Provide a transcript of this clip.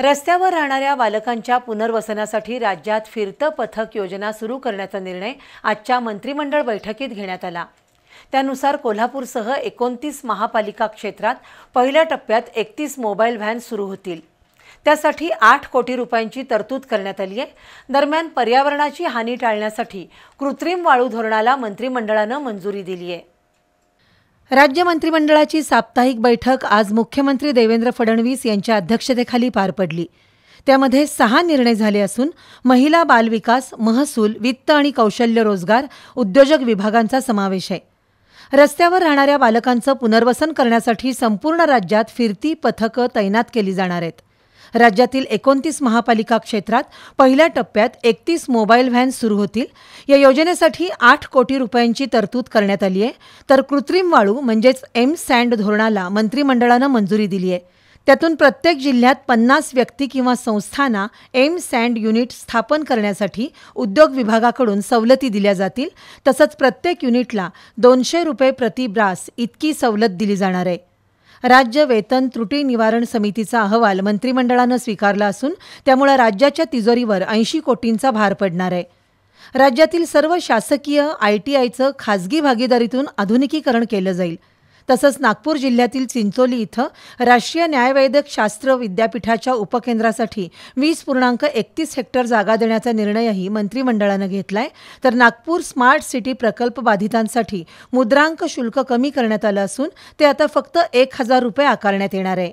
रस्त्यावर राहणाऱ्या बालकांच्या पुनर्वसनासाठी राज्यात फिरतं पथक योजना सुरू करण्याचा निर्णय आजच्या मंत्रिमंडळ बैठकीत घेण्यात आला। त्यानुसार कोल्हापूरसह 29 महापालिका क्षेत्रात पहिल्या टप्प्यात 31 मोबाईल व्हॅन सुरू होतील। त्यासाठी 8 कोटी रुपयांची तरतूद करण्यात आली आहे। दरम्यान पर्यावरणाची हानी टाळण्यासाठी कृत्रिम वाळू धोरणाला मंत्रिमंडळाने मंजुरी दिली आहे। राज्य मंत्रिमंडळाची साप्ताहिक बैठक आज मुख्यमंत्री देवेंद्र फडणवीस यांच्या अध्यक्षतेखाली पार पडली। त्यामध्ये 6 निर्णय झाले असून महिला बालविकास, महसूल, वित्त आणि कौशल्य रोजगार, उद्योजक विभागांचा समावेश आहे। रस्त्यावर राहणाऱ्या बालकांचं पुनर्वसन करण्यासाठी संपूर्ण राज्यात फिरती पथकं तैनात केली जाणार आहेत। राज्यातील 29 महापालिका क्षेत्रात पहिल्या टप्प्यात 31 मोबाईल व्हॅन सुरू होतील। या योजनेसाठी 8 कोटी रुपयांची तरतूद करण्यात आली आहे। तर कृत्रिम वाळू म्हणजेच सँड धोरणाला मंत्रिमंडळाने मंजुरी दिली आहे। त्यातून प्रत्येक जिल्ह्यात 50 व्यक्ती किंवा संस्थांना सँड युनिट स्थापन करण्यासाठी उद्योग विभागाकडून सवलती दिल्या जातील। तसंच प्रत्येक युनिटला 200 रुपये प्रति ब्रास इतकी सवलत दिली जाणार आहे। राज्य वेतन त्रुटी निवारण समितीचा अहवाल मंत्रिमंडळाने स्वीकारला असून त्यामुळे राज्याच्या तिजोरीवर 80 कोटींचा भार पडणार आहे। राज्यातील सर्व शासकीय ITIचं खासगी भागीदारीतून आधुनिकीकरण केलं जाईल। तसंच नागपूर जिल्ह्यातील चिंचोली इथं राष्ट्रीय न्यायवैद्यक शास्त्र विद्यापीठाच्या उपकेंद्रासाठी 20.31 हेक्टर जागा देण्याचा निर्णयही मंत्रिमंडळाने घेतलाय। तर नागपूर स्मार्ट सिटी प्रकल्प बाधितांसाठी मुद्रांक शुल्क कमी करण्यात आलं असून ते आता फक्त 1000 रुपये आकारण्यात येणार आहे।